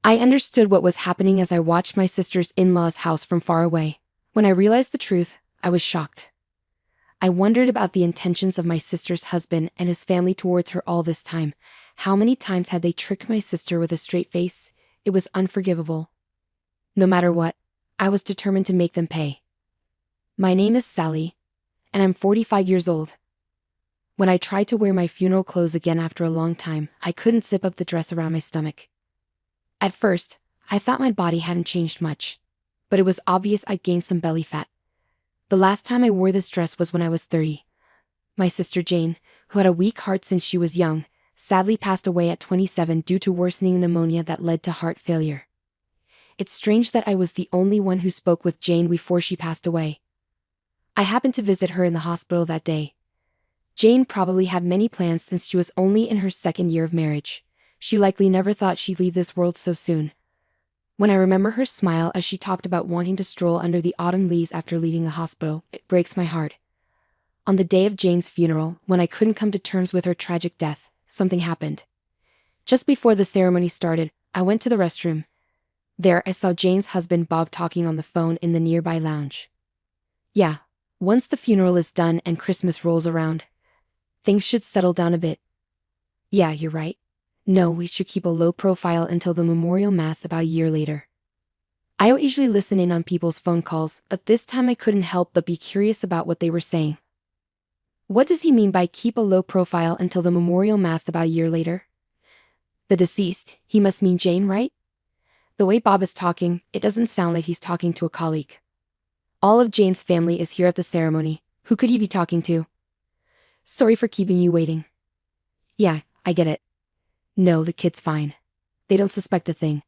I understood what was happening as I watched my sister's in-laws' house from far away. When I realized the truth, I was shocked. I wondered about the intentions of my sister's husband and his family towards her all this time. How many times had they tricked my sister with a straight face? It was unforgivable. No matter what, I was determined to make them pay. My name is Sally, and I'm 45 years old. When I tried to wear my funeral clothes again after a long time, I couldn't zip up the dress around my stomach. At first, I thought my body hadn't changed much, but it was obvious I'd gained some belly fat. The last time I wore this dress was when I was 30. My sister Jane, who had a weak heart since she was young, sadly passed away at 27 due to worsening pneumonia that led to heart failure. It's strange that I was the only one who spoke with Jane before she passed away. I happened to visit her in the hospital that day. Jane probably had many plans since she was only in her second year of marriage. She likely never thought she'd leave this world so soon. When I remember her smile as she talked about wanting to stroll under the autumn leaves after leaving the hospital, it breaks my heart. On the day of Jane's funeral, when I couldn't come to terms with her tragic death, something happened. Just before the ceremony started, I went to the restroom. There I saw Jane's husband Bob talking on the phone in the nearby lounge. Yeah, once the funeral is done and Christmas rolls around, things should settle down a bit. Yeah, you're right. No, we should keep a low profile until the memorial mass about a year later. I don't usually listen in on people's phone calls, but this time I couldn't help but be curious about what they were saying. What does he mean by keep a low profile until the memorial mass about a year later? The deceased, he must mean Jane, right? The way Bob is talking, it doesn't sound like he's talking to a colleague. All of Jane's family is here at the ceremony. Who could he be talking to? Sorry for keeping you waiting. Yeah, I get it. No, the kid's fine. They don't suspect a thing.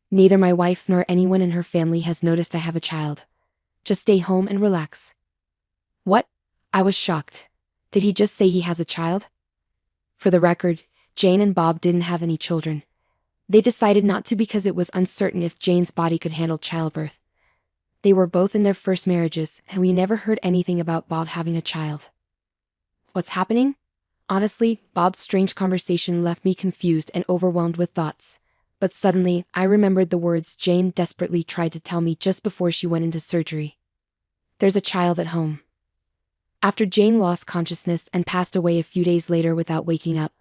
Neither my wife nor anyone in her family has noticed I have a child. Just stay home and relax. What? I was shocked. Did he just say he has a child? For the record, Jane and Bob didn't have any children. They decided not to because it was uncertain if Jane's body could handle childbirth. They were both in their first marriages, and we never heard anything about Bob having a child. What's happening? Honestly, Bob's strange conversation left me confused and overwhelmed with thoughts. But suddenly, I remembered the words Jane desperately tried to tell me just before she went into surgery. There's a child at home. After Jane lost consciousness and passed away a few days later without waking up,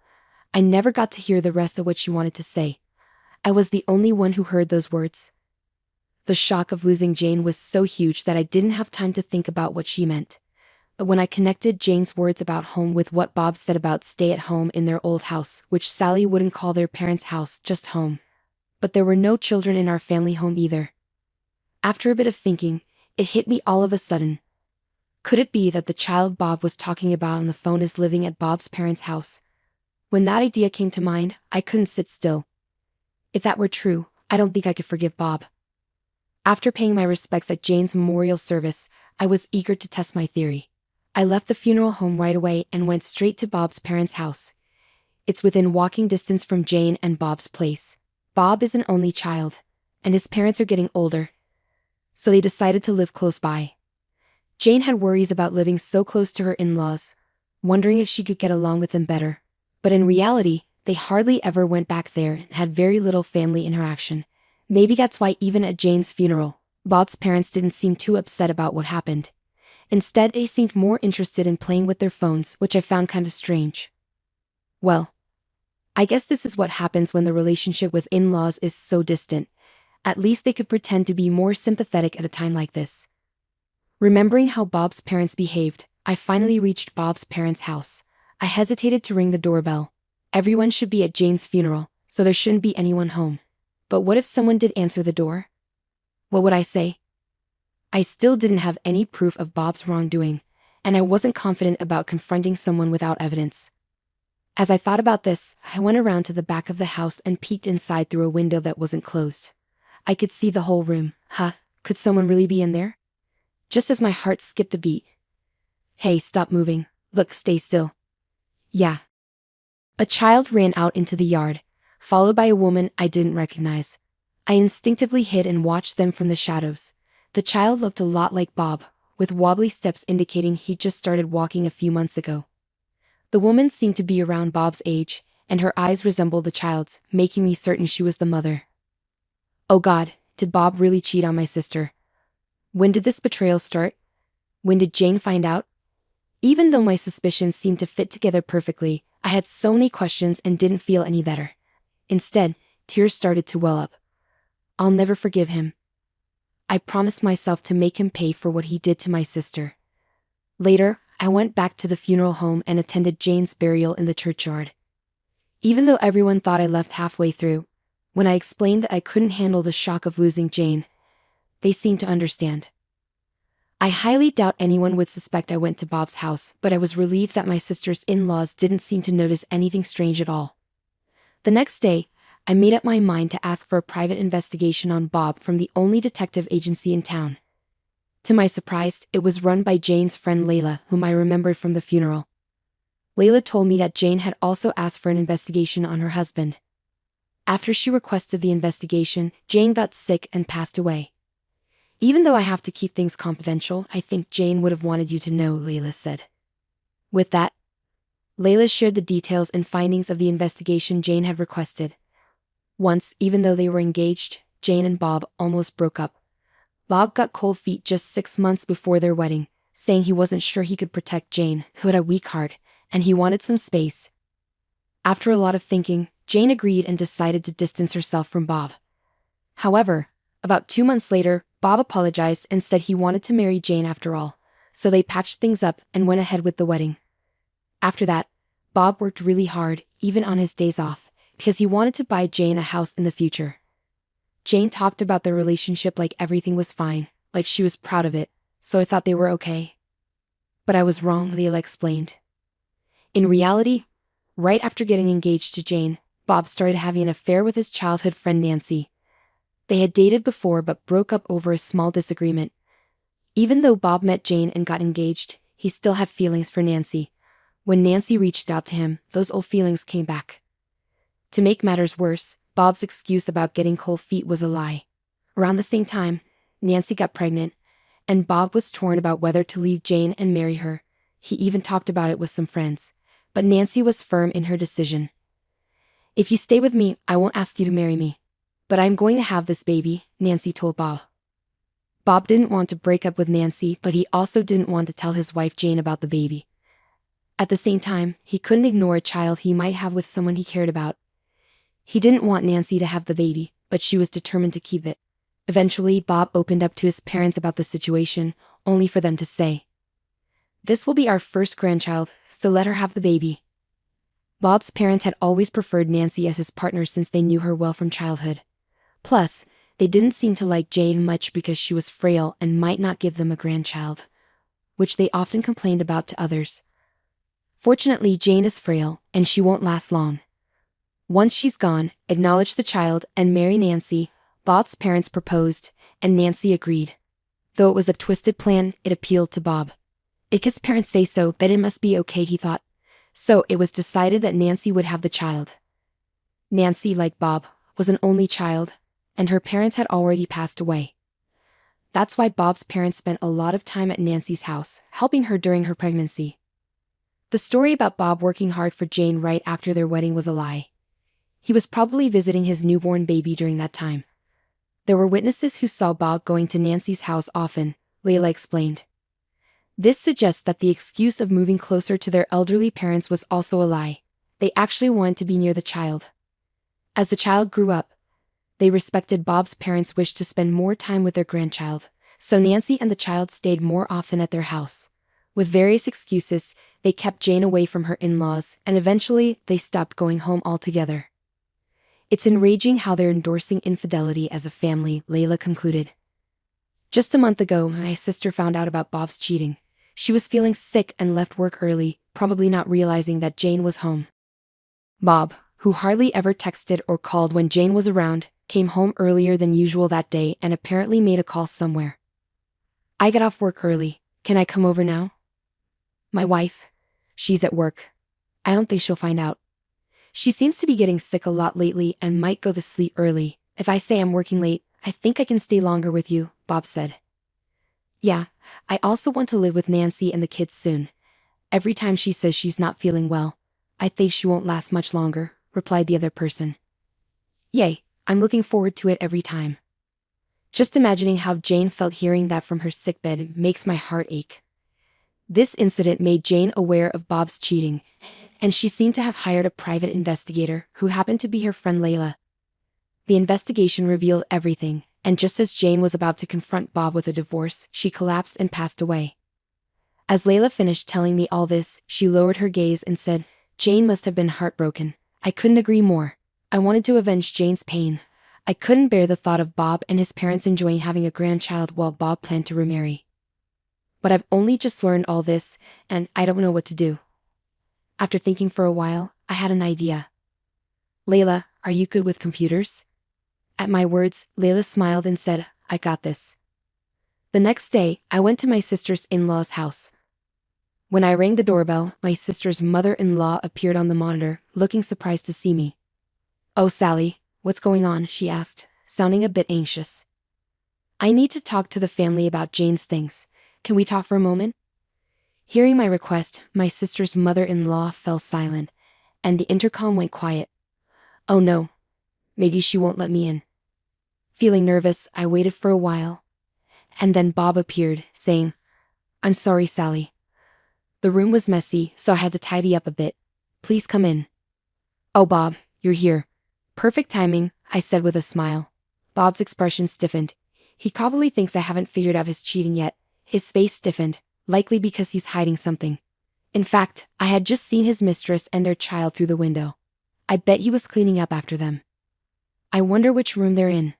I never got to hear the rest of what she wanted to say. I was the only one who heard those words. The shock of losing Jane was so huge that I didn't have time to think about what she meant. But when I connected Jane's words about home with what Bob said about stay at home in their old house, which Sally wouldn't call their parents' house, just home. But there were no children in our family home either. After a bit of thinking, it hit me all of a sudden. Could it be that the child Bob was talking about on the phone is living at Bob's parents' house? When that idea came to mind, I couldn't sit still. If that were true, I don't think I could forgive Bob. After paying my respects at Jane's memorial service, I was eager to test my theory. I left the funeral home right away and went straight to Bob's parents' house. It's within walking distance from Jane and Bob's place. Bob is an only child, and his parents are getting older, so they decided to live close by. Jane had worries about living so close to her in-laws, wondering if she could get along with them better. But in reality, they hardly ever went back there and had very little family interaction. Maybe that's why even at Jane's funeral, Bob's parents didn't seem too upset about what happened. Instead, they seemed more interested in playing with their phones, which I found kind of strange. Well, I guess this is what happens when the relationship with in-laws is so distant. At least they could pretend to be more sympathetic at a time like this. Remembering how Bob's parents behaved, I finally reached Bob's parents' house. I hesitated to ring the doorbell. Everyone should be at Jane's funeral, so there shouldn't be anyone home. But what if someone did answer the door? What would I say? I still didn't have any proof of Bob's wrongdoing, and I wasn't confident about confronting someone without evidence. As I thought about this, I went around to the back of the house and peeked inside through a window that wasn't closed. I could see the whole room. Could someone really be in there? Just as my heart skipped a beat. Hey, stop moving. Look, stay still. Yeah. A child ran out into the yard, followed by a woman I didn't recognize. I instinctively hid and watched them from the shadows. The child looked a lot like Bob, with wobbly steps indicating he'd just started walking a few months ago. The woman seemed to be around Bob's age, and her eyes resembled the child's, making me certain she was the mother. Oh God, did Bob really cheat on my sister? When did this betrayal start? When did Jane find out? Even though my suspicions seemed to fit together perfectly, I had so many questions and didn't feel any better. Instead, tears started to well up. I'll never forgive him. I promised myself to make him pay for what he did to my sister. Later, I went back to the funeral home and attended Jane's burial in the churchyard. Even though everyone thought I left halfway through, when I explained that I couldn't handle the shock of losing Jane, they seemed to understand. I highly doubt anyone would suspect I went to Bob's house, but I was relieved that my sister's in-laws didn't seem to notice anything strange at all. The next day, I made up my mind to ask for a private investigation on Bob from the only detective agency in town. To my surprise, it was run by Jane's friend Layla, whom I remembered from the funeral. Layla told me that Jane had also asked for an investigation on her husband. After she requested the investigation, Jane got sick and passed away. Even though I have to keep things confidential, I think Jane would have wanted you to know, Layla said. With that, Layla shared the details and findings of the investigation Jane had requested. Once, even though they were engaged, Jane and Bob almost broke up. Bob got cold feet just 6 months before their wedding, saying he wasn't sure he could protect Jane, who had a weak heart, and he wanted some space. After a lot of thinking, Jane agreed and decided to distance herself from Bob. However, about 2 months later, Bob apologized and said he wanted to marry Jane after all, so they patched things up and went ahead with the wedding. After that, Bob worked really hard, even on his days off, because he wanted to buy Jane a house in the future. Jane talked about their relationship like everything was fine, like she was proud of it, so I thought they were okay. But I was wrong, Layla explained. In reality, right after getting engaged to Jane, Bob started having an affair with his childhood friend Nancy. They had dated before but broke up over a small disagreement. Even though Bob met Jane and got engaged, he still had feelings for Nancy. When Nancy reached out to him, those old feelings came back. To make matters worse, Bob's excuse about getting cold feet was a lie. Around the same time, Nancy got pregnant, and Bob was torn about whether to leave Jane and marry her. He even talked about it with some friends, but Nancy was firm in her decision. "If you stay with me, I won't ask you to marry me. But I'm going to have this baby," Nancy told Bob. Bob didn't want to break up with Nancy, but he also didn't want to tell his wife Jane about the baby. At the same time, he couldn't ignore a child he might have with someone he cared about. He didn't want Nancy to have the baby, but she was determined to keep it. Eventually, Bob opened up to his parents about the situation, only for them to say, "This will be our first grandchild, so let her have the baby." Bob's parents had always preferred Nancy as his partner since they knew her well from childhood. Plus, they didn't seem to like Jane much because she was frail and might not give them a grandchild, which they often complained about to others. Fortunately, Jane is frail, and she won't last long. Once she's gone, acknowledge the child and marry Nancy, Bob's parents proposed, and Nancy agreed. Though it was a twisted plan, it appealed to Bob. If his parents say so, then it must be okay, he thought. So it was decided that Nancy would have the child. Nancy, like Bob, was an only child, and her parents had already passed away. That's why Bob's parents spent a lot of time at Nancy's house, helping her during her pregnancy. The story about Bob working hard for Jane right after their wedding was a lie. He was probably visiting his newborn baby during that time. There were witnesses who saw Bob going to Nancy's house often, Layla explained. This suggests that the excuse of moving closer to their elderly parents was also a lie. They actually wanted to be near the child. As the child grew up, they respected Bob's parents' wish to spend more time with their grandchild, so Nancy and the child stayed more often at their house. With various excuses, they kept Jane away from her in-laws, and eventually, they stopped going home altogether. "It's enraging how they're endorsing infidelity as a family," Layla concluded. "Just a month ago, my sister found out about Bob's cheating. She was feeling sick and left work early, probably not realizing that Jane was home. Bob, who hardly ever texted or called when Jane was around, came home earlier than usual that day and apparently made a call somewhere. 'I got off work early. Can I come over now?' 'My wife? She's at work. I don't think she'll find out. She seems to be getting sick a lot lately and might go to sleep early. If I say I'm working late, I think I can stay longer with you,' Bob said. 'Yeah, I also want to live with Nancy and the kids soon. Every time she says she's not feeling well, I think she won't last much longer,' replied the other person. 'Yay, I'm looking forward to it every time. Just imagining how Jane felt hearing that from her sickbed makes my heart ache. This incident made Jane aware of Bob's cheating, and she seemed to have hired a private investigator who happened to be her friend Layla. The investigation revealed everything, and just as Jane was about to confront Bob with a divorce, she collapsed and passed away. As Layla finished telling me all this, she lowered her gaze and said, "Jane must have been heartbroken." I couldn't agree more. I wanted to avenge Jane's pain. I couldn't bear the thought of Bob and his parents enjoying having a grandchild while Bob planned to remarry. But I've only just learned all this, and I don't know what to do. After thinking for a while, I had an idea. "Layla, are you good with computers?" At my words, Layla smiled and said, "I got this." The next day, I went to my sister's in-law's house. When I rang the doorbell, my sister's mother-in-law appeared on the monitor, looking surprised to see me. "Oh, Sally, what's going on?" she asked, sounding a bit anxious. "I need to talk to the family about Jane's things. Can we talk for a moment?" Hearing my request, my sister's mother-in-law fell silent, and the intercom went quiet. Oh no. Maybe she won't let me in. Feeling nervous, I waited for a while. And then Bob appeared, saying, "I'm sorry, Sally. The room was messy, so I had to tidy up a bit. Please come in." "Oh, Bob, you're here. Perfect timing," I said with a smile. Bob's expression stiffened. He probably thinks I haven't figured out his cheating yet. His face stiffened, likely because he's hiding something. In fact, I had just seen his mistress and their child through the window. I bet he was cleaning up after them. I wonder which room they're in.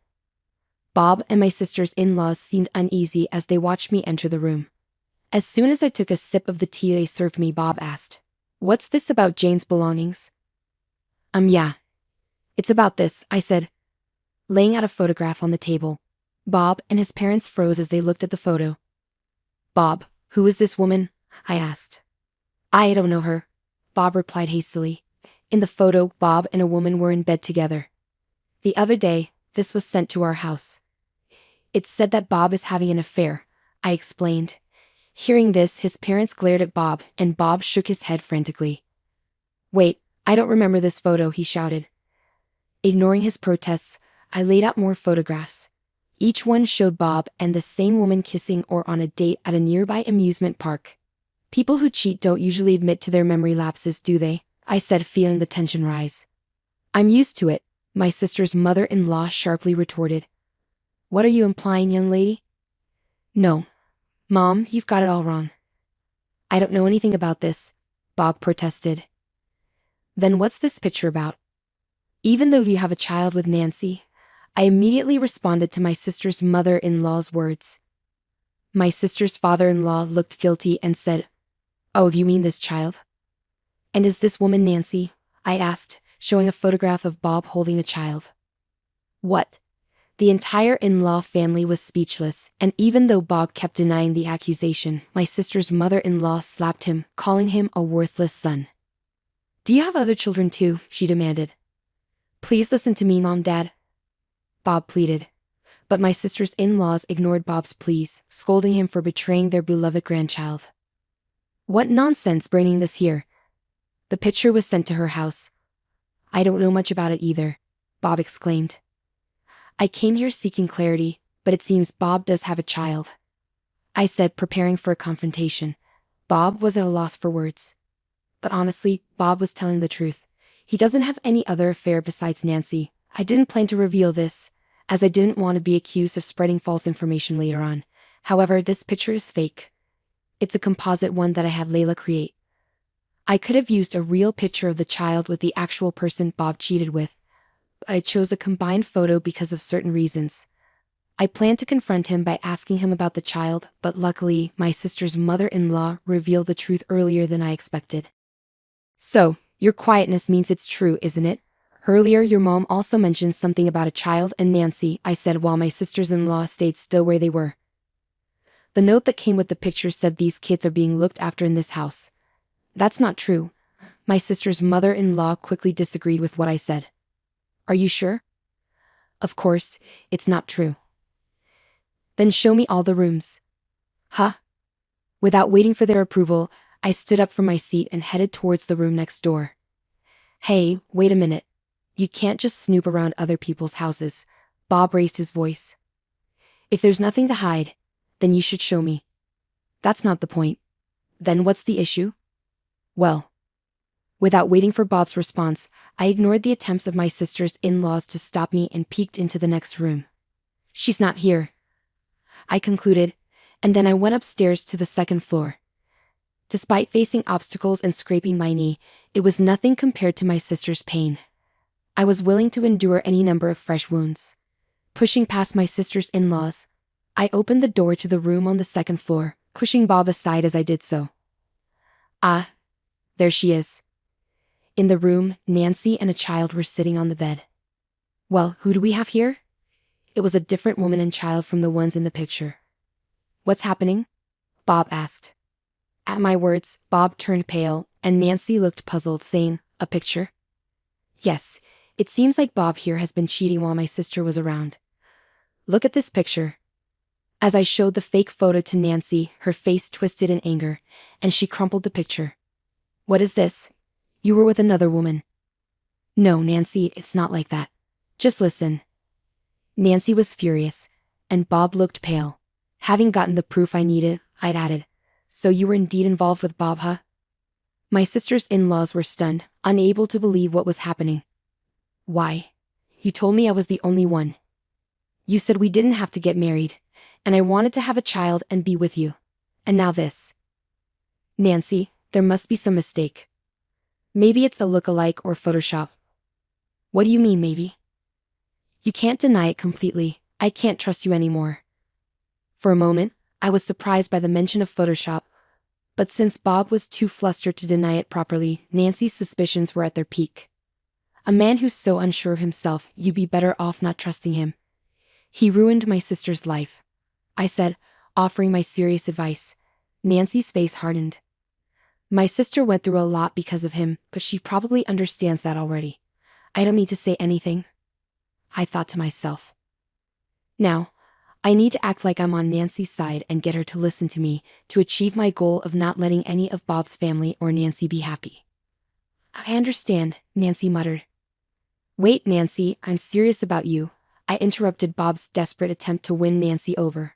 Bob and my sister's in-laws seemed uneasy as they watched me enter the room. As soon as I took a sip of the tea they served me, Bob asked, "What's this about Jane's belongings?" Yeah. It's about this," I said, laying out a photograph on the table. Bob and his parents froze as they looked at the photo. "Bob, who is this woman?" I asked. "I don't know her," Bob replied hastily. In the photo, Bob and a woman were in bed together. The other day, this was sent to our house. It said that Bob is having an affair, I explained. Hearing this, his parents glared at Bob, and Bob shook his head frantically. "Wait, I don't remember this photo," he shouted. Ignoring his protests, I laid out more photographs. Each one showed Bob and the same woman kissing or on a date at a nearby amusement park. "People who cheat don't usually admit to their memory lapses, do they?" I said, feeling the tension rise. "I'm used to it," my sister's mother-in-law sharply retorted. "What are you implying, young lady?" "No. Mom, you've got it all wrong." "I don't know anything about this," Bob protested. "Then what's this picture about?" Even though you have a child with Nancy, I immediately responded to my sister's mother-in-law's words. My sister's father-in-law looked guilty and said, "Oh, you mean this child? And is this woman Nancy?" I asked, showing a photograph of Bob holding a child. What? The entire in-law family was speechless, and even though Bob kept denying the accusation, my sister's mother-in-law slapped him, calling him a worthless son. "Do you have other children too?" she demanded. "Please listen to me, Mom, Dad," Bob pleaded. But my sister's in-laws ignored Bob's pleas, scolding him for betraying their beloved grandchild. "What nonsense bringing this here?" The picture was sent to her house. "I don't know much about it either," Bob exclaimed. "I came here seeking clarity, but it seems Bob does have a child," I said, preparing for a confrontation. Bob was at a loss for words. But honestly, Bob was telling the truth. He doesn't have any other affair besides Nancy. I didn't plan to reveal this, as I didn't want to be accused of spreading false information later on. However, this picture is fake. It's a composite one that I had Layla create. I could have used a real picture of the child with the actual person Bob cheated with, but I chose a combined photo because of certain reasons. I planned to confront him by asking him about the child, but luckily, my sister's mother-in-law revealed the truth earlier than I expected. "So, your quietness means it's true, isn't it? Earlier your mom also mentioned something about a child and Nancy," I said while my sisters-in-law stayed still where they were. "The note that came with the picture said these kids are being looked after in this house." "That's not true." My sister's mother-in-law quickly disagreed with what I said. "Are you sure?" "Of course, it's not true." "Then show me all the rooms." "Huh?" Without waiting for their approval, I stood up from my seat and headed towards the room next door. "Hey, wait a minute. You can't just snoop around other people's houses." Bob raised his voice. If there's nothing to hide, then you should show me. That's not the point. Then what's the issue? Well, without waiting for Bob's response, I ignored the attempts of my sister's in-laws to stop me and peeked into the next room. She's not here, I concluded, and then I went upstairs to the second floor. Despite facing obstacles and scraping my knee, it was nothing compared to my sister's pain. I was willing to endure any number of fresh wounds. Pushing past my sister's in-laws, I opened the door to the room on the second floor, pushing Bob aside as I did so. Ah, there she is. In the room, Nancy and a child were sitting on the bed. Well, who do we have here? It was a different woman and child from the ones in the picture. What's happening? Bob asked. At my words, Bob turned pale, and Nancy looked puzzled, saying, "A picture?" Yes, it seems like Bob here has been cheating while my sister was around. Look at this picture. As I showed the fake photo to Nancy, her face twisted in anger, and she crumpled the picture. What is this? You were with another woman. No, Nancy, it's not like that. Just listen. Nancy was furious, and Bob looked pale. Having gotten the proof I needed, I'd added, "So you were indeed involved with Bob, huh?" My sister's in-laws were stunned, unable to believe what was happening. Why? You told me I was the only one. You said we didn't have to get married, and I wanted to have a child and be with you. And now this. Nancy, there must be some mistake. Maybe it's a look-alike or Photoshop. What do you mean, maybe? You can't deny it completely. I can't trust you anymore. For a moment, I was surprised by the mention of Photoshop, but since Bob was too flustered to deny it properly, Nancy's suspicions were at their peak. A man who's so unsure of himself, you'd be better off not trusting him. He ruined my sister's life, I said, offering my serious advice. Nancy's face hardened. My sister went through a lot because of him, but she probably understands that already. I don't need to say anything, I thought to myself. Now, I need to act like I'm on Nancy's side and get her to listen to me to achieve my goal of not letting any of Bob's family or Nancy be happy. I understand, Nancy muttered. Wait, Nancy, I'm serious about you, I interrupted Bob's desperate attempt to win Nancy over.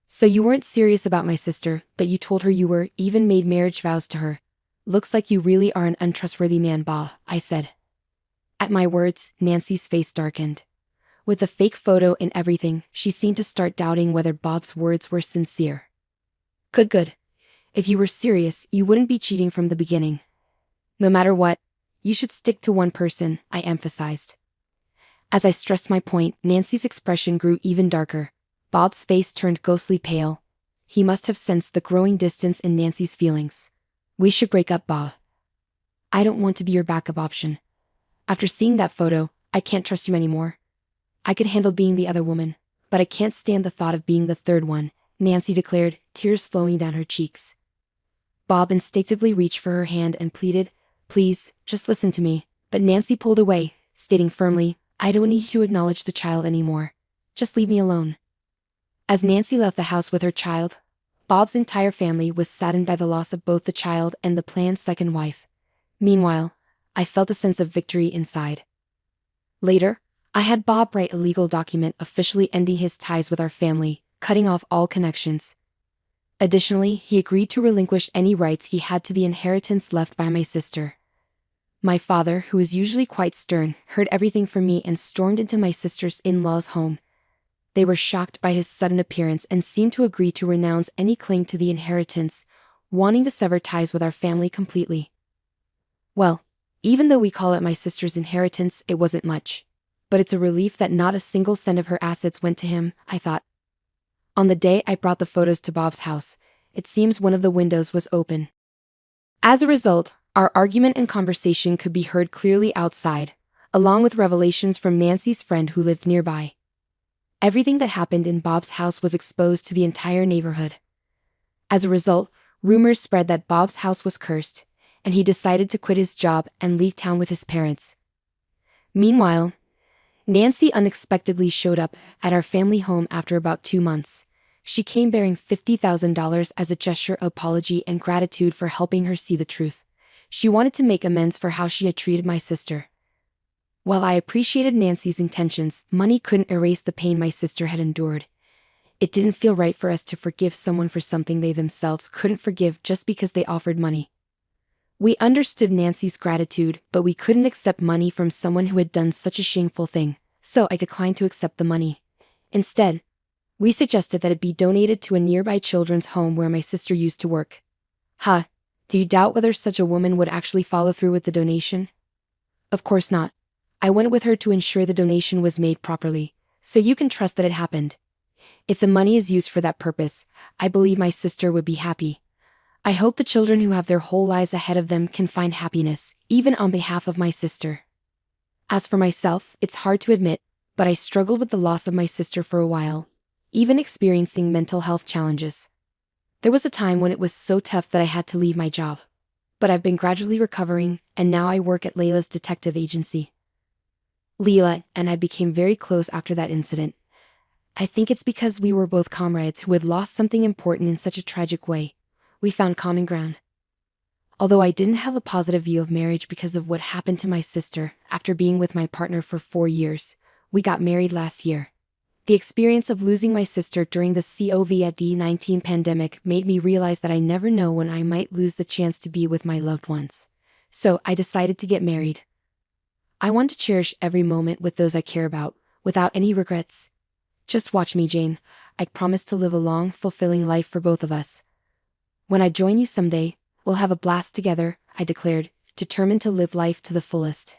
So you weren't serious about my sister, but you told her you were, even made marriage vows to her. Looks like you really are an untrustworthy man, Bob, I said. At my words, Nancy's face darkened. With the fake photo and everything, she seemed to start doubting whether Bob's words were sincere. Good. If you were serious, you wouldn't be cheating from the beginning. No matter what, you should stick to one person, I emphasized. As I stressed my point, Nancy's expression grew even darker. Bob's face turned ghostly pale. He must have sensed the growing distance in Nancy's feelings. We should break up, Bob. I don't want to be your backup option. After seeing that photo, I can't trust you anymore. I could handle being the other woman, but I can't stand the thought of being the third one, Nancy declared, tears flowing down her cheeks. Bob instinctively reached for her hand and pleaded, "Please, just listen to me." But Nancy pulled away, stating firmly, "I don't need you to acknowledge the child anymore. Just leave me alone." As Nancy left the house with her child, Bob's entire family was saddened by the loss of both the child and the planned second wife. Meanwhile, I felt a sense of victory inside. Later, I had Bob write a legal document officially ending his ties with our family, cutting off all connections. Additionally, he agreed to relinquish any rights he had to the inheritance left by my sister. My father, who is usually quite stern, heard everything from me and stormed into my sister's in-laws' home. They were shocked by his sudden appearance and seemed to agree to renounce any claim to the inheritance, wanting to sever ties with our family completely. Well, even though we call it my sister's inheritance, it wasn't much. But it's a relief that not a single cent of her assets went to him, I thought. On the day I brought the photos to Bob's house, it seems one of the windows was open. As a result, our argument and conversation could be heard clearly outside, along with revelations from Nancy's friend who lived nearby. Everything that happened in Bob's house was exposed to the entire neighborhood. As a result, rumors spread that Bob's house was cursed, and he decided to quit his job and leave town with his parents. Meanwhile, Nancy unexpectedly showed up at our family home after about 2 months. She came bearing $50,000 as a gesture of apology and gratitude for helping her see the truth. She wanted to make amends for how she had treated my sister. While I appreciated Nancy's intentions, money couldn't erase the pain my sister had endured. It didn't feel right for us to forgive someone for something they themselves couldn't forgive just because they offered money. We understood Nancy's gratitude, but we couldn't accept money from someone who had done such a shameful thing, so I declined to accept the money. Instead, we suggested that it be donated to a nearby children's home where my sister used to work. Huh, do you doubt whether such a woman would actually follow through with the donation? Of course not. I went with her to ensure the donation was made properly, so you can trust that it happened. If the money is used for that purpose, I believe my sister would be happy. I hope the children who have their whole lives ahead of them can find happiness, even on behalf of my sister. As for myself, it's hard to admit, but I struggled with the loss of my sister for a while, even experiencing mental health challenges. There was a time when it was so tough that I had to leave my job. But I've been gradually recovering, and now I work at Layla's detective agency. Leela and I became very close after that incident. I think it's because we were both comrades who had lost something important in such a tragic way. We found common ground. Although I didn't have a positive view of marriage because of what happened to my sister after being with my partner for 4 years, we got married last year. The experience of losing my sister during the COVID-19 pandemic made me realize that I never know when I might lose the chance to be with my loved ones. So I decided to get married. I want to cherish every moment with those I care about, without any regrets. Just watch me, Jane. I promise to live a long, fulfilling life for both of us. When I join you someday, we'll have a blast together, I declared, determined to live life to the fullest.